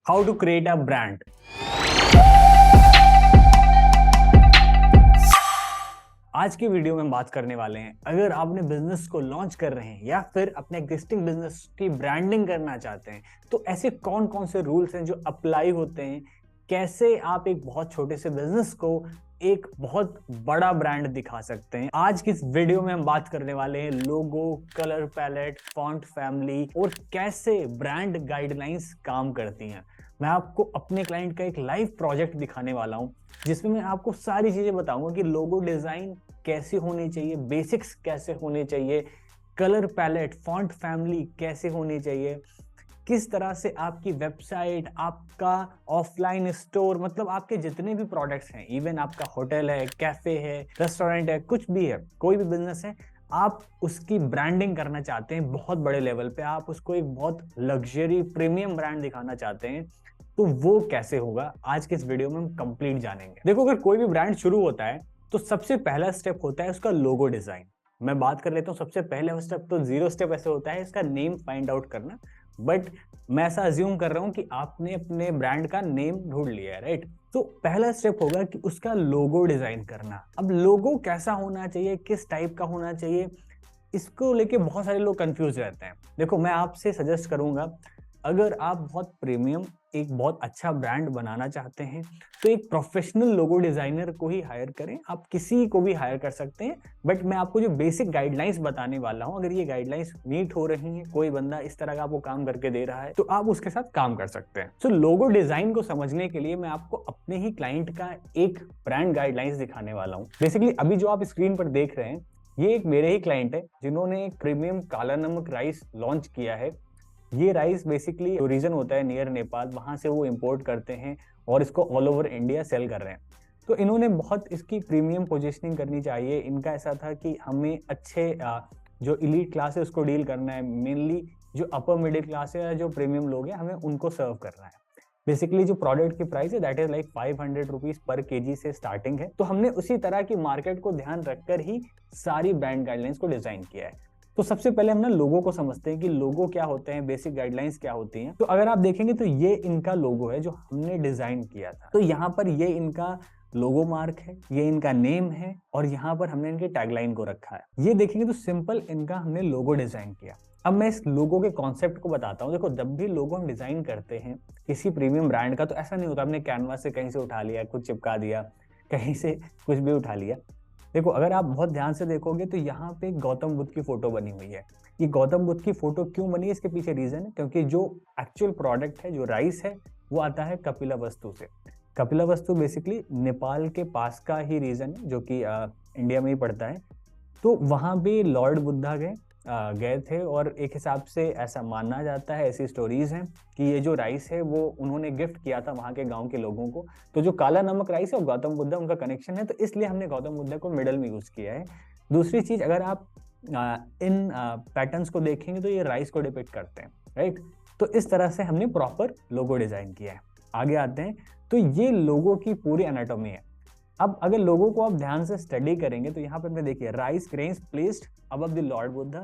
How to create a brand. आज की video में बात करने वाले हैं, अगर आपने बिजनेस को लॉन्च कर रहे हैं या फिर अपने एग्जिस्टिंग बिजनेस की ब्रांडिंग करना चाहते हैं तो ऐसे कौन कौन से रूल्स हैं जो अप्लाई होते हैं, कैसे आप एक बहुत छोटे से बिजनेस को एक बहुत बड़ा ब्रांड दिखा सकते हैं। आज की इस वीडियो में हम बात करने वाले हैं लोगो, कलर पैलेट, फॉन्ट फैमिली और कैसे ब्रांड गाइडलाइंस काम करती हैं। मैं आपको अपने क्लाइंट का एक लाइव प्रोजेक्ट दिखाने वाला हूं जिसमें मैं आपको सारी चीजें बताऊंगा कि लोगो डिजाइन कैसे होनी चाहिए, बेसिक्स कैसे होने चाहिए, कलर पैलेट, फॉन्ट फैमिली कैसे होनी चाहिए, किस तरह से आपकी वेबसाइट, आपका ऑफलाइन स्टोर, मतलब आपके जितने भी प्रोडक्ट्स हैं, इवन आपका होटल है, कैफे है, रेस्टोरेंट है, कुछ भी है, कोई भी बिजनेस है, आप उसकी ब्रांडिंग करना चाहते हैं बहुत बड़े लेवल पे, आप उसको एक बहुत लग्जरी प्रीमियम ब्रांड दिखाना चाहते हैं, तो वो कैसे होगा आज के इस वीडियो में हम कंप्लीट जानेंगे। देखो, अगर कोई भी ब्रांड शुरू होता है तो सबसे पहला स्टेप होता है उसका लोगो डिजाइन। मैं बात कर लेता हूँ सबसे पहले स्टेप, तो जीरो स्टेप ऐसे होता है इसका नेम फाइंड आउट करना, बट मैं ऐसा अज्यूम कर रहा हूं कि आपने अपने ब्रांड का नेम ढूंढ लिया है, राइट। तो पहला स्टेप होगा कि उसका लोगो डिजाइन करना। अब लोगो कैसा होना चाहिए, किस टाइप का होना चाहिए, इसको लेके बहुत सारे लोग कंफ्यूज रहते हैं। देखो, मैं आपसे सजेस्ट करूंगा, अगर आप बहुत प्रीमियम एक बहुत अच्छा ब्रांड बनाना चाहते हैं तो एक प्रोफेशनल लोगो डिजाइनर को ही हायर करें। आप किसी को भी हायर कर सकते हैं, बट मैं आपको जो बेसिक गाइडलाइंस बताने वाला हूं, अगर ये गाइडलाइंस मीट हो रही है, कोई बंदा इस तरह का आपको काम करके दे रहा है तो आप उसके साथ काम कर सकते हैं। तो लोगो डिजाइन को समझने के लिए मैं आपको अपने ही क्लाइंट का एक ब्रांड गाइडलाइंस दिखाने वाला हूँ। बेसिकली अभी जो आप स्क्रीन पर देख रहे हैं ये एक मेरे ही क्लाइंट है जिन्होंने एक प्रीमियम काला नमक राइस लॉन्च किया है। ये राइस बेसिकली ओरिजिन होता है नियर नेपाल, वहां से वो इंपोर्ट करते हैं और इसको ऑल ओवर इंडिया सेल कर रहे हैं। तो इन्होंने बहुत इसकी प्रीमियम पोजीशनिंग करनी चाहिए। इनका ऐसा था कि हमें अच्छे जो इलीट क्लास है उसको डील करना है, मेनली जो अपर मिडिल क्लास है, जो प्रीमियम लोग हैं, हमें उनको सर्व करना है। बेसिकली जो प्रोडक्ट की प्राइस है that is like 500 rupees per KG से स्टार्टिंग है। तो हमने उसी तरह की मार्केट को ध्यान रखकर ही सारी ब्रांड गाइडलाइंस को डिजाइन किया है। तो सबसे पहले हम ना लोगो को समझते हैं कि लोगो क्या होते हैं, बेसिक गाइडलाइंस क्या होती हैं। तो अगर आप देखेंगे तो ये इनका लोगो है जो हमने डिजाइन किया था। तो यहाँ पर ये इनका लोगो मार्क है, ये इनका नेम है और यहाँ पर हमने इनके टैगलाइन को रखा है। ये देखेंगे तो सिंपल इनका हमने लोगो डिजाइन किया। अब मैं इस लोगो के कॉन्सेप्ट को बताता हूँ। देखो, जब भी लोगो हम डिजाइन करते हैं किसी प्रीमियम ब्रांड का, तो ऐसा नहीं होता हमने कैनवास से कहीं से उठा लिया, कुछ चिपका दिया, कहीं से कुछ भी उठा लिया। देखो, अगर आप बहुत ध्यान से देखोगे तो यहाँ पे गौतम बुद्ध की फोटो बनी हुई है। ये गौतम बुद्ध की फोटो क्यों बनी है, इसके पीछे रीजन है क्योंकि जो एक्चुअल प्रोडक्ट है, जो राइस है, वो आता है कपिलावस्तु से। कपिलावस्तु बेसिकली नेपाल के पास का ही रीजन है जो कि इंडिया में ही पड़ता है। तो वहां भी लॉर्ड बुद्धा गए थे और एक हिसाब से ऐसा माना जाता है, ऐसी स्टोरीज हैं कि ये जो राइस है वो उन्होंने गिफ्ट किया था वहां के गांव के लोगों को। तो जो काला नमक राइस है और गौतम बुद्ध उनका कनेक्शन है, तो इसलिए हमने गौतम बुद्ध को मिडल में यूज किया है। दूसरी चीज, अगर आप इन पैटर्न्स को देखेंगे तो ये राइस को डिपिक्ट करते हैं, राइट। तो इस तरह से हमने प्रॉपर लोगो डिजाइन किया है। आगे आते हैं, तो ये लोगो की पूरी एनाटॉमी है। अब अगर लोगों को आप ध्यान से स्टडी करेंगे तो यहाँ पर देखिए, rice grains placed above the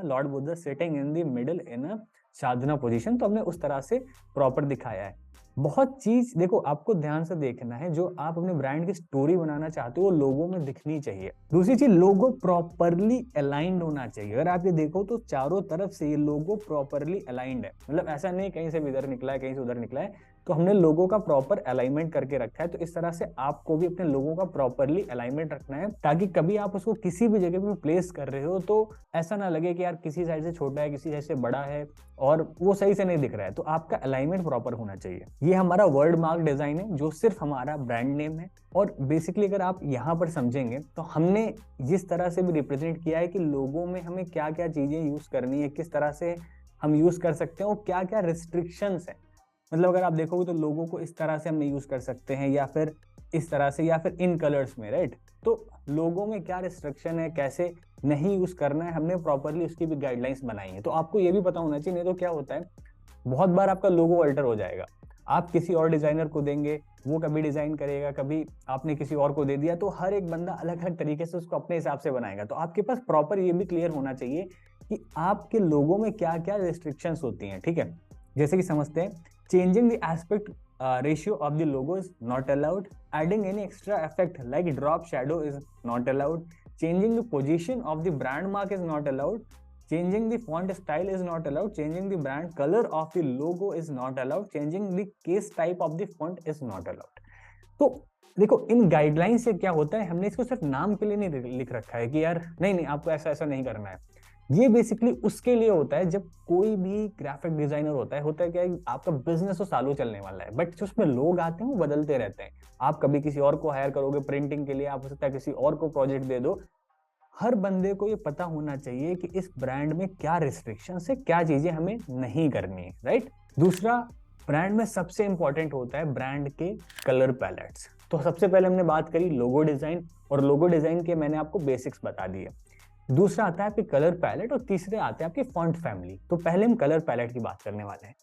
Lord Buddha sitting in the middle in a Sadhana position. तो हमने उस तरह से प्रॉपर दिखाया है। बहुत चीज देखो, आपको ध्यान से देखना है, जो आप अपने ब्रांड की स्टोरी बनाना चाहते हो वो लोगों में दिखनी चाहिए। दूसरी चीज, लोगो प्रॉपरली अलाइंड होना चाहिए। अगर आप ये देखो तो चारों तरफ से ये लोगो प्रॉपरली अलाइंड है, मतलब ऐसा नहीं कहीं से भी इधर निकला है, कहीं से उधर निकला है। तो हमने लोगों का प्रॉपर अलाइनमेंट करके रखा है। तो इस तरह से आपको भी अपने लोगों का प्रॉपरली अलाइनमेंट रखना है ताकि कभी आप उसको किसी भी जगह पे प्लेस कर रहे हो तो ऐसा ना लगे कि यार किसी साइड से छोटा है, किसी साइड से बड़ा है और वो सही से नहीं दिख रहा है। तो आपका अलाइनमेंट प्रॉपर होना चाहिए। ये हमारा वर्ड मार्क डिजाइन है जो सिर्फ हमारा ब्रांड नेम है। और बेसिकली अगर आप यहाँ पर समझेंगे तो हमने जिस तरह से भी रिप्रेजेंट किया है कि लोगों में हमें क्या क्या चीजें यूज करनी है, किस तरह से हम यूज कर सकते हैं और क्या क्या रिस्ट्रिक्शंस है। मतलब अगर आप देखोगे तो लोगों को इस तरह से हम नहीं यूज कर सकते हैं या फिर इस तरह से या फिर इन कलर्स में, राइट। तो लोगों में क्या रिस्ट्रिक्शन है, कैसे नहीं यूज करना है, हमने प्रॉपरली उसकी भी गाइडलाइंस बनाई है। तो आपको ये भी पता होना चाहिए, नहीं तो क्या होता है बहुत बार आपका लोगो अल्टर हो जाएगा। आप किसी और डिजाइनर को देंगे, वो कभी डिजाइन करेगा, कभी आपने किसी और को दे दिया, तो हर एक बंदा अलग अलग तरीके से उसको अपने हिसाब से बनाएगा। तो आपके पास प्रॉपर ये भी क्लियर होना चाहिए कि आपके लोगों में क्या क्या रिस्ट्रिक्शंस होती हैं, ठीक है। जैसे कि समझते हैं, changing the aspect ratio of the logo is not allowed. Adding any extra effect like drop shadow is not allowed. Changing the position of the brand mark is not allowed. Changing the font style is not allowed. Changing the brand color of the logo is not allowed. Changing the case type of the font is not allowed. तो देखो इन guideline से क्या होता है, हमने इसको सिर्फ नाम के लिए नहीं लिख रखा है कि यार नहीं नहीं आपको ऐसा ऐसा नहीं करना है। ये बेसिकली उसके लिए होता है जब कोई भी ग्राफिक डिजाइनर होता है क्या है, आपका बिजनेस तो सालों चलने वाला है, बट जो उसमें लोग आते हैं वो बदलते रहते हैं। आप कभी किसी और को हायर करोगे प्रिंटिंग के लिए, आप हो सकता है किसी और को प्रोजेक्ट दे दो। हर बंदे को ये पता होना चाहिए कि इस ब्रांड में क्या रिस्ट्रिक्शन है, क्या चीजें हमें नहीं करनी है, राइट। दूसरा, ब्रांड में सबसे इंपॉर्टेंट होता है ब्रांड के कलर पैलेट्स। तो सबसे पहले हमने बात करी लोगो डिजाइन, और लोगो डिजाइन के मैंने आपको बेसिक्स बता दिए। दूसरा आता है आपके कलर पैलेट, और तीसरे आते हैं आपके फॉन्ट फैमिली। तो पहले हम कलर पैलेट की बात करने वाले हैं।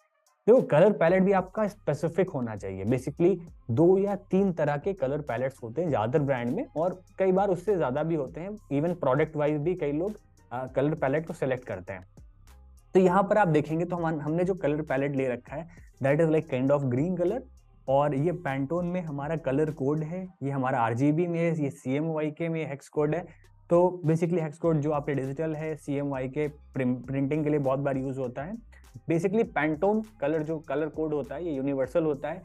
देखो कलर पैलेट भी आपका स्पेसिफिक होना चाहिए। बेसिकली 2 या 3 तरह के कलर पैलेट्स होते हैं ज्यादातर ब्रांड में, और कई बार उससे ज्यादा भी होते हैं। इवन प्रोडक्ट वाइज भी कई लोग कलर पैलेट को सिलेक्ट करते हैं। तो यहाँ पर आप देखेंगे तो हमने जो कलर पैलेट ले रखा है that is like kind of green colour, और ये पैंटोन में हमारा कलर कोड है, ये हमारा आरजीबी में है, ये CMYK में हेक्स कोड है। तो बेसिकली हेक्स कोड जो आपके डिजिटल है, CMYK प्रिंटिंग के लिए बहुत बार यूज होता है। बेसिकली पैंटोन कलर जो कलर कोड होता है ये यूनिवर्सल होता है,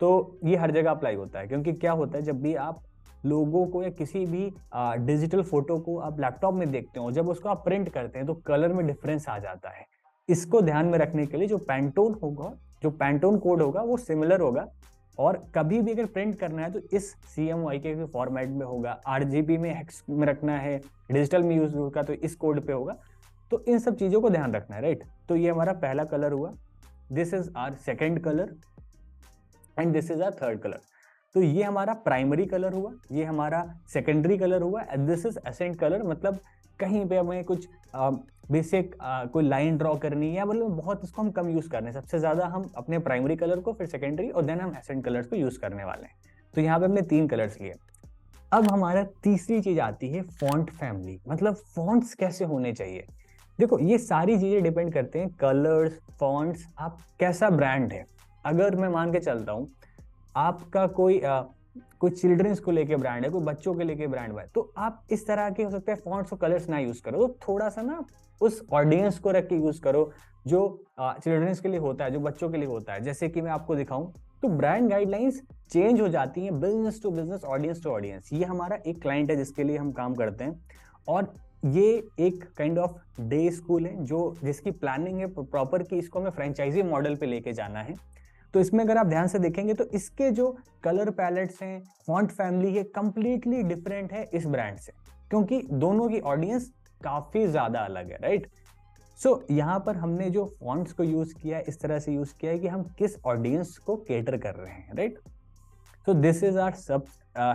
तो ये हर जगह अप्लाई होता है। क्योंकि क्या होता है जब भी आप लोगों को या किसी भी डिजिटल फोटो को आप लैपटॉप में देखते हो, जब उसको आप प्रिंट करते हैं तो कलर में डिफरेंस आ जाता है। इसको ध्यान में रखने के लिए जो पैंटोन होगा, जो पैंटोन कोड होगा वो सिमिलर होगा, और कभी भी अगर प्रिंट करना है तो इस CMYK के फॉर्मेट में होगा। RGB में हेक्स में रखना है, डिजिटल में यूज होगा तो इस कोड पे होगा। तो इन सब चीजों को ध्यान रखना है, राइट। तो ये हमारा पहला कलर हुआ, this is our second colour and this is our third colour. तो ये हमारा प्राइमरी कलर हुआ, ये हमारा सेकेंडरी कलर हुआ, and this is accent colour. मतलब कहीं पे हमें कुछ बेसिक कोई लाइन ड्रॉ करनी है, मतलब बहुत इसको हम कम यूज करने, सबसे ज्यादा हम अपने प्राइमरी कलर को, फिर सेकेंडरी, और देन हम एसेंट कलर्स को यूज करने वाले हैं। तो यहाँ पे हमने 3 कलर्स लिए। अब हमारा तीसरी चीज आती है फॉन्ट फैमिली, मतलब फॉन्ट्स कैसे होने चाहिए। देखो ये सारी चीजें डिपेंड करते हैं कलर्स, फॉन्ट्स, आप कैसा ब्रांड है। अगर मैं मान के चलता हूँ आपका कोई चिल्ड्रंस को लेके ब्रांड है, कोई बच्चों के लेके ब्रांड है, तो आप इस तरह के हो सकते हैं फॉन्ट्स और कलर्स ना यूज करो। तो थोड़ा सा ना उस ऑडियंस को रख के यूज करो जो चिल्ड्रंस के लिए होता है, जो बच्चों के लिए होता है। जैसे कि मैं आपको दिखाऊं तो ब्रांड गाइडलाइंस चेंज हो जाती हैं business to business, audience to audience. ये हमारा एक क्लाइंट है जिसके लिए हम काम करते हैं, और ये एक काइंड ऑफ डे स्कूल है जो जिसकी प्लानिंग है प्रॉपर की इसको हमें फ्रेंचाइजी मॉडल पे लेके जाना है। तो इसमें अगर आप ध्यान से देखेंगे तो इसके जो कलर पैलेट्स हैं, फॉन्ट फैमिली है, कंप्लीटली डिफरेंट है इस ब्रांड से, क्योंकि दोनों की ऑडियंस काफी ज्यादा अलग है, राइट। सो यहाँ पर हमने जो फॉन्ट्स को यूज किया है इस तरह से यूज किया है कि हम किस ऑडियंस को केटर कर रहे हैं, right. So this is our sub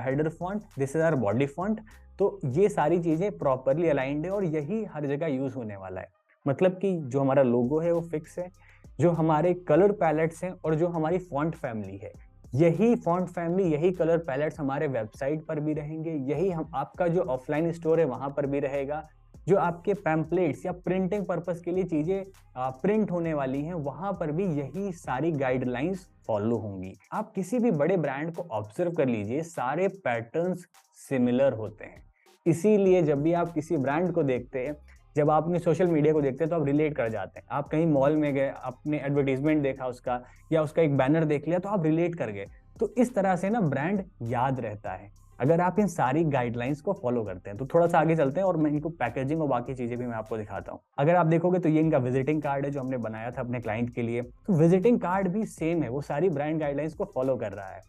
header font, this is our body font. तो ये सारी चीजें प्रॉपरली अलाइंड है और यही हर जगह यूज होने वाला है। मतलब कि जो हमारा लोगो है वो फिक्स है, जो हमारे कलर पैलेट्स हैं और जो हमारी फॉन्ट फैमिली है, यही फॉन्ट फैमिली, यही कलर पैलेट्स हमारे वेबसाइट पर भी रहेंगे, यही हम आपका जो ऑफलाइन स्टोर है वहां पर भी रहेगा। जो आपके पैम्पलेट्स या प्रिंटिंग पर्पस के लिए चीजें प्रिंट होने वाली हैं वहां पर भी यही सारी गाइडलाइंस फॉलो होंगी। आप किसी भी बड़े ब्रांड को ऑब्जर्व कर लीजिए, सारे पैटर्न्स सिमिलर होते हैं। इसीलिए जब भी आप किसी ब्रांड को देखते हैं, जब आप अपने सोशल मीडिया को देखते हैं तो आप रिलेट कर जाते हैं। आप कहीं मॉल में गए, आपने एडवर्टीजमेंट देखा उसका या उसका एक बैनर देख लिया तो आप रिलेट कर गए। तो इस तरह से ना ब्रांड याद रहता है अगर आप इन सारी गाइडलाइंस को फॉलो करते हैं। तो थोड़ा सा आगे चलते हैं और मैं इनको पैकेजिंग और बाकी चीजें भी मैं आपको दिखाता हूँ। अगर आप देखोगे तो ये इनका विजिटिंग कार्ड है जो हमने बनाया था अपने क्लाइंट के लिए। तो विजिटिंग कार्ड भी सेम है, वो सारी ब्रांड गाइडलाइंस को फॉलो कर रहा है।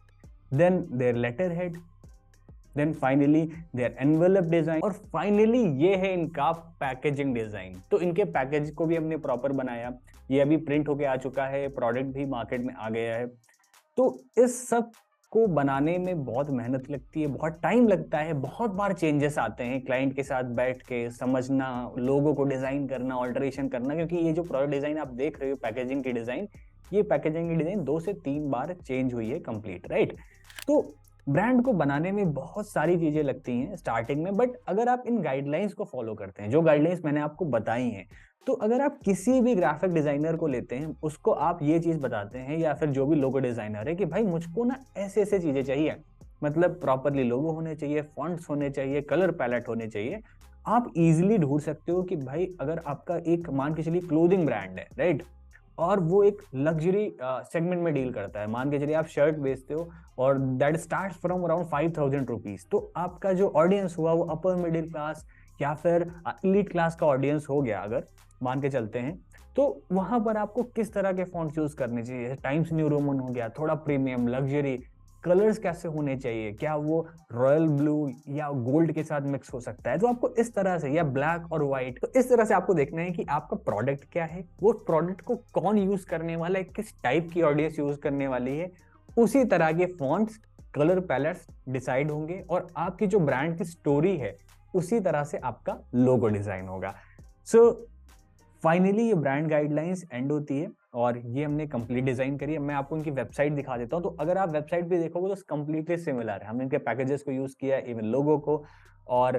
Then their letter head, then finally their envelope design, और फाइनली ये है इनका पैकेजिंग डिजाइन। तो इनके पैकेज को भी हमने प्रॉपर बनाया, ये अभी प्रिंट होके आ चुका है, प्रोडक्ट भी मार्केट में आ गया है। तो इस सब को बनाने में बहुत मेहनत लगती है, बहुत टाइम लगता है, बहुत बार चेंजेस आते हैं, क्लाइंट के साथ बैठ के समझना, लोगों को डिजाइन करना, ऑल्टरेशन करना। क्योंकि ये जो प्रोडक्ट डिजाइन आप देख रहे हो, पैकेजिंग की डिजाइन, ये पैकेजिंग की डिजाइन 2 से 3 बार चेंज हुई है कंप्लीट, राइट। तो ब्रांड को बनाने में बहुत सारी चीजें लगती हैं स्टार्टिंग में, बट अगर आप इन गाइडलाइंस को फॉलो करते हैं, जो गाइडलाइंस मैंने आपको बताई हैं, तो अगर आप किसी भी ग्राफिक डिजाइनर को लेते हैं, उसको आप ये चीज बताते हैं, या फिर जो भी लोगो डिजाइनर है कि भाई मुझको ना ऐसे ऐसे चीजें चाहिए, मतलब प्रॉपरली लोगो होने चाहिए, फॉन्ट्स होने चाहिए, कलर पैलेट होने चाहिए, आप इजिली ढूंढ सकते हो कि भाई अगर आपका एक मान के चलिए क्लोथिंग ब्रांड है, राइट, और वो एक लग्जरी सेगमेंट में डील करता है, मान के चलिए आप शर्ट बेचते हो और that start from around 5,000 rupees, तो आपका जो ऑडियंस हुआ वो अपर मिडिल क्लास या फिर एलीट क्लास का ऑडियंस हो गया अगर मान के चलते हैं, तो वहां पर आपको किस तरह के फॉन्ट यूज करने चाहिए, टाइम्स न्यू रोमन हो गया, थोड़ा प्रीमियम लग्जरी, कलर्स कैसे होने चाहिए, क्या वो रॉयल ब्लू या गोल्ड के साथ मिक्स हो सकता है, तो आपको इस तरह से, या ब्लैक और व्हाइट, तो इस तरह से आपको देखना है कि आपका प्रोडक्ट क्या है, वो प्रोडक्ट को कौन यूज करने वाला है, किस टाइप की ऑडियंस यूज करने वाली है, उसी तरह के फॉन्ट्स, कलर पैलेट्स डिसाइड होंगे, और आपकी जो ब्रांड की स्टोरी है उसी तरह से आपका लोगो डिजाइन होगा। सो फाइनली ये ब्रांड गाइडलाइंस एंड होती है, और ये हमने कंप्लीट डिजाइन करी है। मैं आपको इनकी वेबसाइट दिखा देता हूँ, तो अगर आप वेबसाइट पे देखोगे तो कंप्लीटली सिमिलर है, हमने इनके पैकेजेस को यूज किया है, इवन लोगो को, और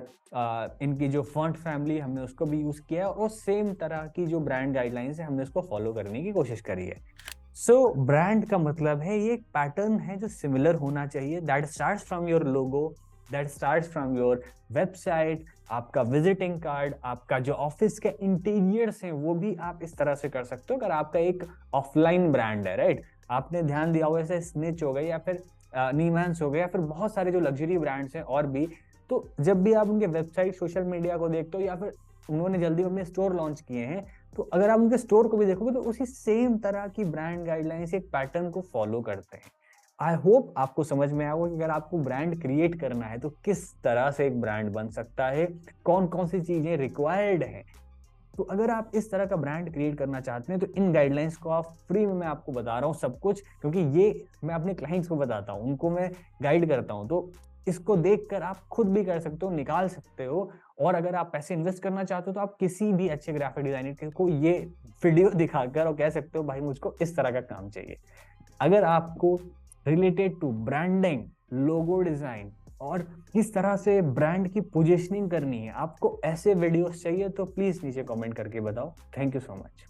इनकी जो फॉन्ट फैमिली हमने उसको भी यूज किया है, और सेम तरह की जो ब्रांड गाइडलाइंस है हमने उसको फॉलो करने की कोशिश करी है। सो ब्रांड का मतलब है ये एक पैटर्न है जो सिमिलर होना चाहिए, that starts from your logo, that starts from your website, आपका विजिटिंग कार्ड, आपका जो ऑफिस के इंटीरियर्स हैं वो भी आप इस तरह से कर सकते हो। अगर आपका एक ऑफलाइन ब्रांड है, राइट, आपने ध्यान दिया होगा जैसे स्निच हो गए या फिर नीमैंस हो गए या फिर बहुत सारे जो लग्जरी ब्रांड्स हैं और भी, तो जब भी आप उनके वेबसाइट, सोशल मीडिया को देखते हो, या फिर उन्होंने जल्दी अपने स्टोर लॉन्च किए हैं, तो अगर आप उनके स्टोर को भी देखोगे तो उसी सेम तरह की ब्रांड गाइडलाइंस एक पैटर्न को फॉलो करते हैं। आई होप आपको समझ में आया कि अगर आपको ब्रांड क्रिएट करना है तो किस तरह से एक ब्रांड बन सकता है, कौन कौन सी चीजें रिक्वायर्ड है। तो अगर आप इस तरह का ब्रांड क्रिएट करना चाहते हैं तो इन गाइडलाइंस को आप फ्री में मैं आपको बता रहा हूँ सब कुछ, क्योंकि ये मैं अपने क्लाइंट्स को बताता हूँ, उनको मैं गाइड करता हूँ, तो इसको देखकर आप खुद भी कर सकते हो, निकाल सकते हो। और अगर आप पैसे इन्वेस्ट करना चाहते हो तो आप किसी भी अच्छे ग्राफिक डिजाइनर को ये वीडियो दिखाकर और कह सकते हो भाई मुझको इस तरह का काम चाहिए। अगर आपको related to branding, logo design और किस तरह से ब्रांड की पोजीशनिंग करनी है, आपको ऐसे वीडियोस चाहिए तो प्लीज नीचे कमेंट करके बताओ। Thank you so much.